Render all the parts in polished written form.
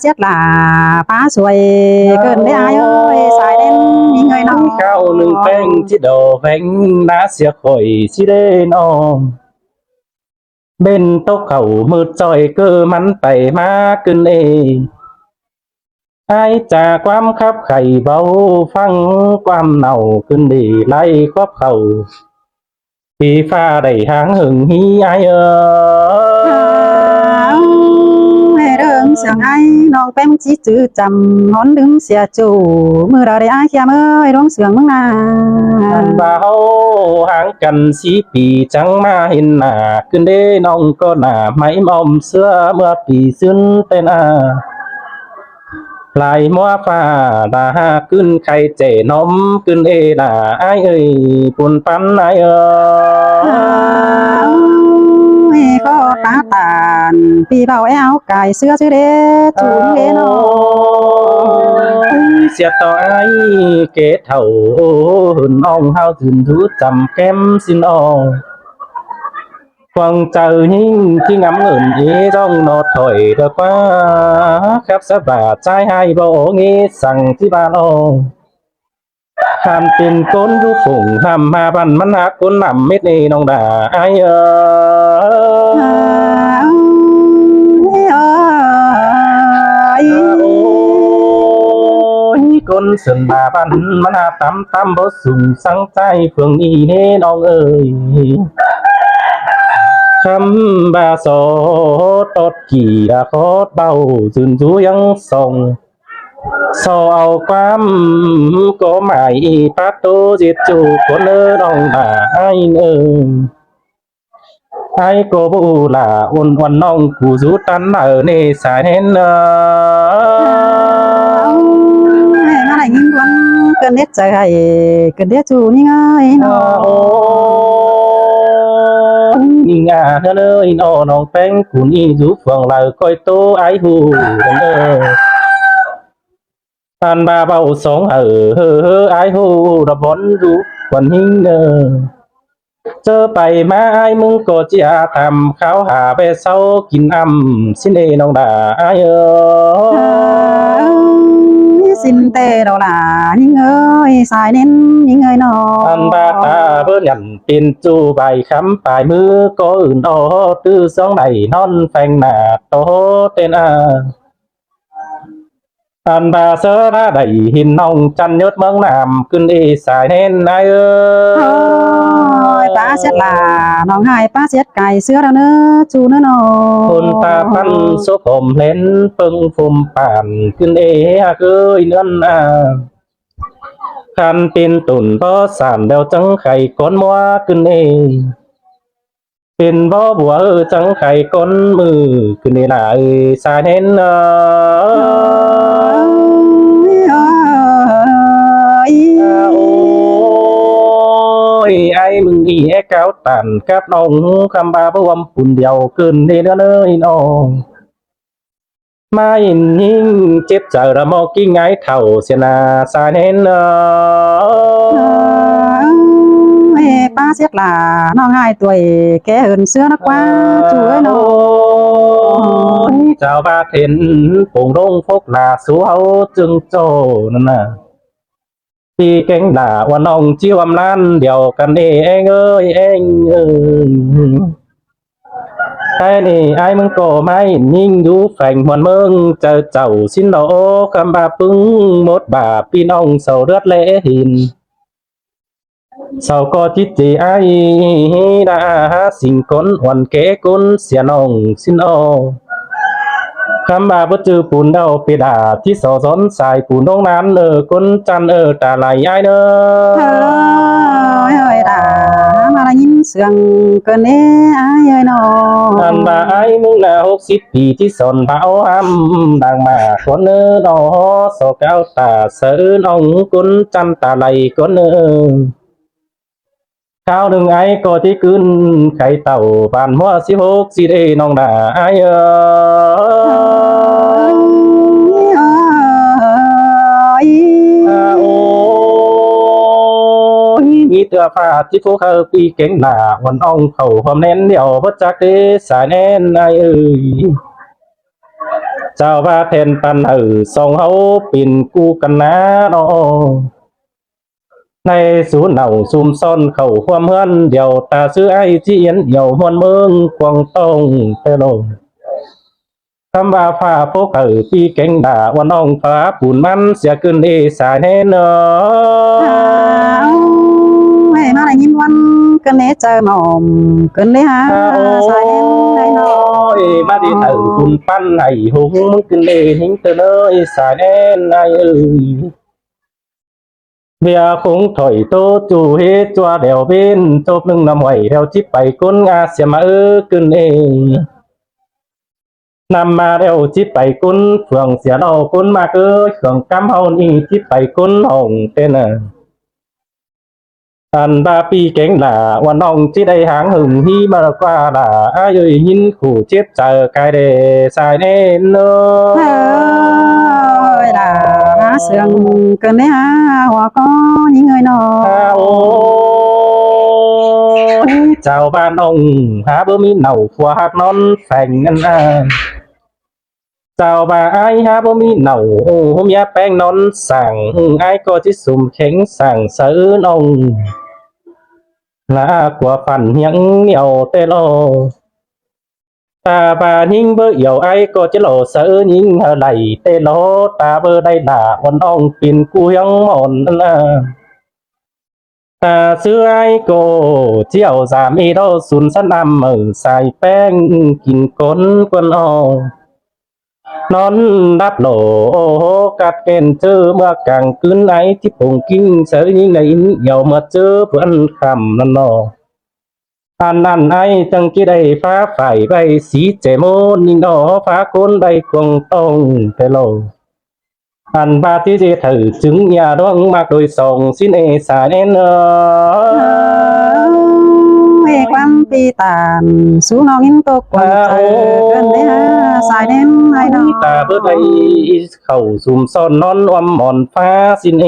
xét là phá xuôi cơn đấy ai ơi xài đến những người nó cao nương bánh chỉ đồ bánh đã xia khỏi xí đến ông bên tốc khẩu mượt tròi cơ mắn tay má cưng ai trà quám khắp khẩy bầu phăng quam nào cưng đi lấy khóp khẩu vì pha đầy háng hừng hí ai đường sang ai non bém chỉ chữ chầm ngón đứng xia chủ mưa đào để ai kia ơi đón sương mừng na bà hâu háng cần xí pì trắng ma hình nà cưng đê nong có nà máy mỏm xưa mưa pì xương tên lại mua pha đã cưng khay trẻ nóm cưng là ai ơi buồn pan ai có tá tàn vì bảo áo cài xưa chứ đế chúng đế nó sẽ to ai kế thầu hồn ông hao dùn thú chầm kem xin quăng chờ nhưng khi ngắm ngẩn ý trong nó thổi được quá khắp sát và trai hai bộ nghe rằngที่บ้านhàm tiền cốn rú phủng hàm hà bàn mắn hát cốn nằm mết nê nông đà ai cốn sườn bà bàn mắn hát tám tám bó sùng sáng trai phường y nê nông ơi khăm bà số tốt kỳ đã khó bao dùn rú yang sông sau ao quám có mãi phát tô diệt chủ con ơ đồng là ai ơi ai cô bù là ôn hoàn nong cụ rú tan ở nề xài nên nó là những con cần biết trời hay cần biết chủ nhưng ơi nó nhìn ơi nó nong bánh cụ ni rú phường là coi tô ai hù anh ba bao sống ở ai hù đập bón rú quần hình chớ bày má ai mừng có chia tham khảo hà về sau kín xin đề nông đà ai xin tê đâu là những ơi xài đến những người nó anh ba ta bớt nhận tiền chu bài khám bài mưa có ửng đó tư sống này non phanh nà tố tên anh ba sớ đã đẩy hình nông chăn nhớt mớng làm cưng đi xài nên ai ơi ta xét là nó hai ta xét cài xưa đâu nữa chú nữa nó hôn ta phân số phồm lên phân phồm bản cưng đi cưới nữa khăn tin tủn bó sản đeo trắng khay con mua cưng đi tin bó bùa trắng khay con mừ cưng đi lại xài nên ai mừng ý cáo tàn cáp nông khăm ba bố âm phùn đèo cơn đi nữa nơi nó mai nhìn chết chờ là một cái ngái thầu xem là sai nên ba xét là nó 2 tuổi kẻ hơn xưa nó quá chú ơi nó chào ba thiên phùng đông phúc là số hậu trưng trồ nè vì cánh là quan ông chiêu âm lan điều cần đi anh ơi ai này ai mừng cổ mai nhìn du phành hoàn mừng chờ chầu xin lỗ cam ba pưng một bà pin ông sầu rớt lễ hình sau có chít gì ai đã sinh con hoàn kế con xiên ông xin ô cam ba bất chư bùn đâu bị đà tí sò gión xài bùn đông nan ở con chăn ở trả lại ai nữa ơi đã mà là nhìn sương cơn ế ai ơi nó anh bà ai mừng là hốc xít vì tí sòn bão am đàng mà con nữa đó sò cao tà sợ ông con chăn trả lại con nữa cao đừng ai có tí cưng khay tàu bàn mua xí hốc xí đê nong đà ai mi tựa pha tí phố khơ pi cánh là hoàn ông khẩu hôm nén điều bất chắc thế xài nén ai ơi เจ้าว่าแทนปันส่งเฮาปิ่นกูกันนะเนาะในสูนเหนาซุ่มซ่อนเข้าความเฮือนเดียวตาซื้อไอ้จีเอียนเดี่ยวมวนเมืองกวางต้องเตโลคำว่าฟ้าพกปีเก่งด่าว่าน้องฟ้าปุ่นมันเสียขึ้นเอสายแน่เนาะ ให้มาได้ยินวันกันเนเจอหมอมกันเลยฮะสายเน้นได้น้อย มาดีคุณปั้นไห้หงมึงขึ้นเอหิงเตอเลยสายแน่นายเบียคงถอยโตจูเฮจัวเดวเบนจบหนึ่งนำไหวเดวจิบไปก้นอาเสียมาขึ้นเอนำมาเดวจิบไปก้นเฟืองเสียเราก้นมาเฟืองกำเฮานี่จิบไปก้นห้องเต้นอันบาปีเก่งหล่าว่าน้องที่ได้หางหึงที่มากว่าหล่าอายุยินขู่เจ็บเจอกายเดสายเน่เนอ เอ้ยล่ะหาเสียงกันเลยฮะหัวก็ยิงเงยนอ โอ้เจ้าบ้านองหาบ่มีเหนาผัวหักนอนแฝงนั่นเจ้าบ้าไอ้หาบ่มีเหนาผมยาแป้งนอนสั่งไอ้ก็ที่สุ่มเข็งสั่งเสือนองลากว่าฝันยังเหนียวเตโลตาบายิงเบอเหี่ยวไอ้ก็จะโลเสือยิงไหลเตโลตาเบอได้หนาวันอ่องปิ่นกูยังหมอนนั่นตาซื้อไอ้โกเที่ยวสามีเราสุนสนำใส่แป้งกินก้นกวนนอนรับโหลกัดเกนเจอเมื่อกลางคืนไหนที่ผงกิ้งเสือยิงในเหี่ยวมาเจอเพื่อนคำนั่นนออันนั้นไอ้จังกี่ได้ฟ้าฝ่ายใบสีเจโมนิงดอฟ้าคนใบกวงต้องไปโลอันบาที่จะถือจึงอย่าดวงมากโดยส่งสิ้นเอสายเนอ เอความปีตานสู้น้องยินตกวันเจอกันเลยฮะสายเน้นไอ้น้อง ตาเบิดไอเข้าซุ่มซ่อนนอนอมหมอนฟ้าสิ้นเอ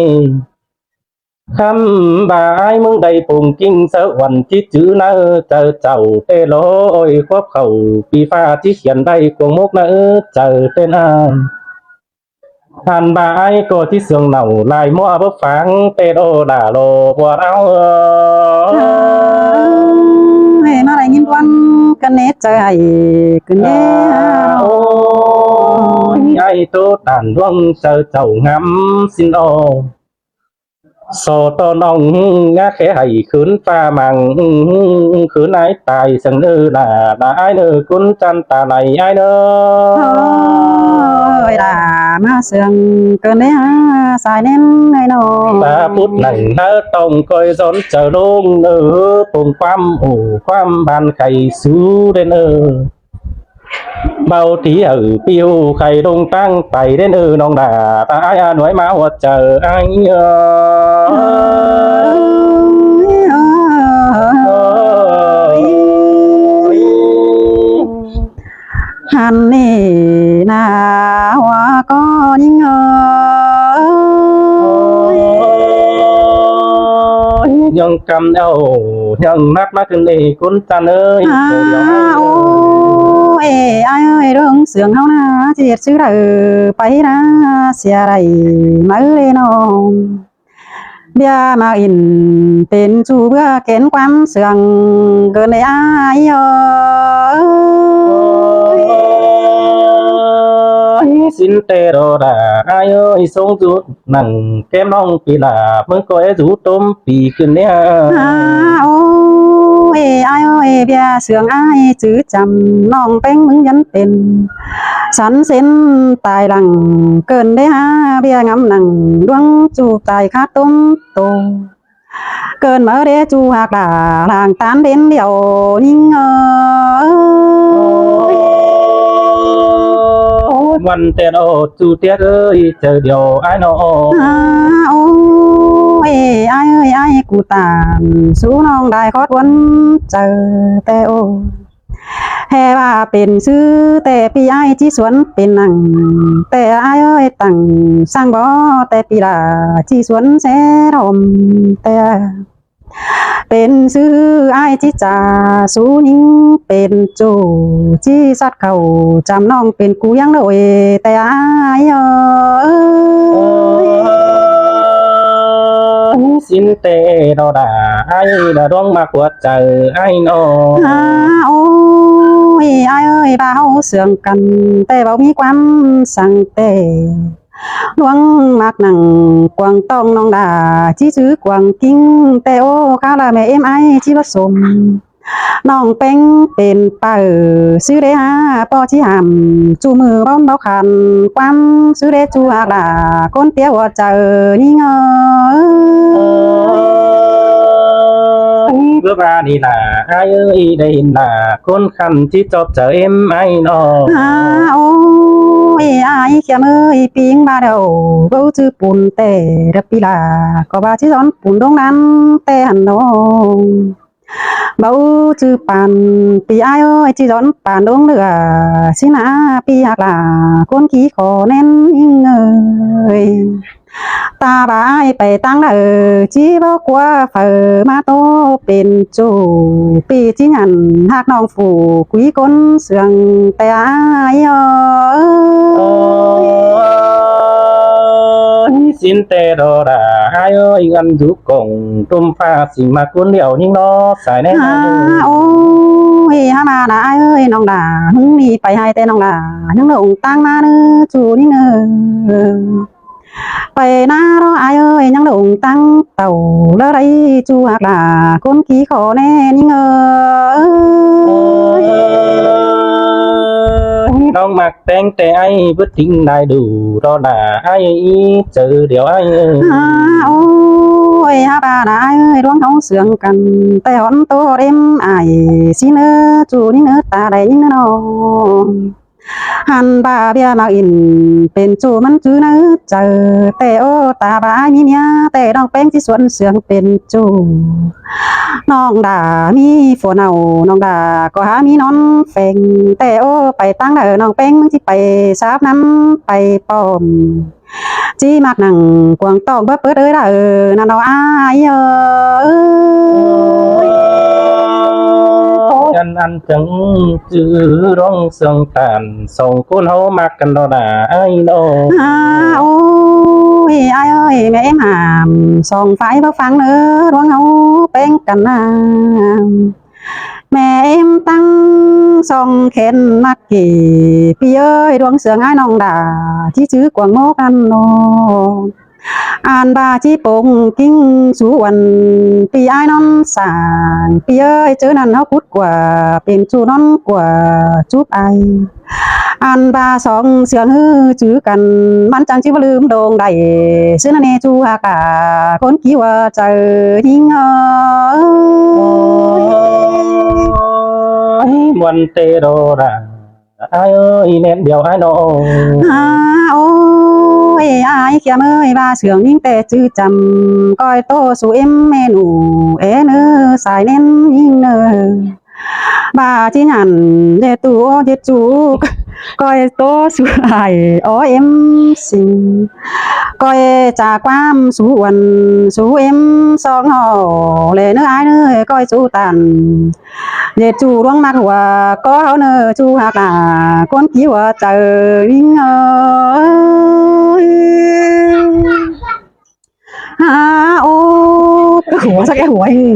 คำบาไอ้มึงได้ปุ่งกิ้งเสวันที่จื้อเนอเจอเจ้าเตโลยควบเข่าปีฟ้าที่เขียนได้กวงมุกเนอเจอเต้นท่านบาไอ้ก็ที่เสืองเหนาลายมัวบ่ฟังเตโลด่าโลบัวเอาให้มาได้ยินวันกันเนเจอไอ้กันเน โอ้ยไอ้โตด่านดวงเจอเจ้างำสินโอโซโตน้องงาแค่ให้คืนฟ้ามังคืนไอ้ตายสังเนอด่าไอ้เนอกุนจันตาไหลไอ้เนอ เอ้ยล่ะมาเสียงกันเลยฮะสายเน้นไอ้น้อง ตาพุทธหนังเนอตรงคอยสนเจอลงเนอปุ่งความความบานไข่สู้เดนเบาที่ปิวไข่ลงตั้งไปเดนน้องด่าตาไอ้หน่วยมาหัวเจอไอ้หันนี่นาหัวก็ยิงยังกำเอายังนักนักขึ้นเลยคุณตาเนย โอ้เอ้ไอ้เอ้ยเรื่องเสียงเฮานะเจียดซื้อได้ไปนะเสียไรมาเลยน้องเบียมาอินเป็นจูเบื่อเกณฑ์ความเสียงเกินเลยอ้ายสินเตโรดาไอ้เอ้ยทรงจุดนั่งแก้มน้องปีลาเมื่อก็ไอ้จูต้มปีขึ้นเนี่ย โอ้เอ้ไอ้เอ้ยเบียเสียงอ้ายจื้อจำน้องเป็นมึงยันเป็นสันเส้นตายหลังเกินได้ฮะเบียงำหนังดวงจูตายคาต้มโตเกินมาเดจูหักด่าลางตานเด่นเดียวนิ่งวันเตโรจูเตียเอ้ยเจอเดียวไอ้น้อง โอ้เอ้ไอ้เอ้ยไอ้กูตามสู้น้องได้คอดวันเจอแต่โอแห่ว่าเป็นซื้อแต่พี่ไอ้ที่สวนเป็นหนังแต่ไอ้เอ้ยตั้งสร้างบ่แต่ปีลาที่สวนแสรมแต่ เป็นซื้อไอ้ที่จ่าสูนิ่งเป็นจูจี้สัดเขาจำน้องเป็นกูยังโดยแต่อายสินเตดอดาไอ้ดาดวงมากกว่าเจอไอ้นอ โอ้ยอายเอ้ยบ่าวเสื่องกันแต่บ่มีความสั่งแต่หลวงมากหนังกวางต้องน้องดาที่ซื้อกวางกิ้งแต่โอ้ข้าละแม่เอ็มไอที่ผสมน้องเป็งเป็นป้าซื้อได้ฮะปอที่หำจูมือบ้อมเบาขันความซื้อได้จูหากล่ะก้นเตี้ยวเจอนี่เงอ เบื่อราดีนาไอ้เอ้ยได้เห็นหน้าคนคันที่จบเจอเอ็มไอ้นอ โอ้ยอายเขียมเอ้ยปิงบาเดาเบ้าจื้อปุ่นแต่ระปีลาก็บาที่สอนปุ่นดงนั้นแต่หันน้องเบ้าจื้อปานปีอายเอ้ยที่สอนปานดงเดือสินะปีหักลาคนขี้ขอแน่นยิ่งเอ้ยตาบายไปตั้งจีบอกว่าเฟอมาโตเป็นจูปีที่หันหากน้องฝูกุยก้นเสืองแต่อายสินเตดอดาไอ้เอ้ยกันทุกกงตุ่มฟ้าสิมากุนเหลียวนิ่งนอสายแน่ โอ้ยฮามานะอายเอ้ยน้องดาหึงนี่ไปให้แต่น้องดาหึงหลงตั้งมาเนื้อจูนี่เนอไปหน้ารออายเอ้ยยังหลงตั้งเต่าแล้วไรจูหักลาคนขี้ขอแน่นี่เงน้องมักแต่งแต่ไอ้พึ่ทิ้งได้ดูรอดาไอ้เจอเดี๋ยวไอ้ โอ้ยฮาบานะอายเอ้ยร้องเขาเสืองกันแต่หอนโตเอ็มอายสิเนอจูนี่เนอตาใดนี่เนอน้องหันบาเบียมาอินเป็นจูมันจื้อเนื้อเจอแต่โอตาบามีเมียแต่น้องแป้งที่สวนเสืองเป็นจูน้องด่ามีฝนเอาน้องด่าก็หามีนอนแฝงแต่โอไปตั้งน้องแป้งมึงที่ไปสาบน้ำไปป้อมจีมากหนังกวางตองเบิดเปิดนั่นเอาอายอันจังจื้อร้องเสียงตานส่งคนเฮามักกันดอดาไอ้นอ โอ้ยอายเอ้ยแม่เอ็มหามส่องไฟมาฟังเนื้อร้องเอาเป็นกันนะแม่เอ็มตั้งส่องเข็นมักกี่พี่เอ้ยดวงเสืองไอ้น้องดาที่ชื่อกวางโมกันนออ่านบาจีปงกิ้งสูวันปีไอ้น้องสางปีเอ้ยเจอนั่นเขาพุดกว่าเป็นจูน้องกว่าจุบไออันบาสองเสืองฮือจื้อกันมันจังจิบลืมโดงได้ซื้อนั่นเอจูอากาคนกี่ว่าเจอยิงวันเตโดราไอ้เอ้ยเน้นเดียวไอ้นอ โอ้ยอายเขียมเอ้ยบาเสืองยิ่งแต่จื้อจำก้อยโตสู่เอ็มเมนูเอเนอสายเน้นยิ่งเนอบาที่หันเดตูเดจูก้อยโตสู่ไอโอเอ็มสิงก้อยจากความสู่วันสู่เอ็มสองหอเลยเนื้อไอเนื้อก้อยสู่ตันเดจูร่วงมาหัวก็เขาเนื้อจูหักคนขี้ว่าเจอยิ่งโอ้หัวสักแค่หัวเอง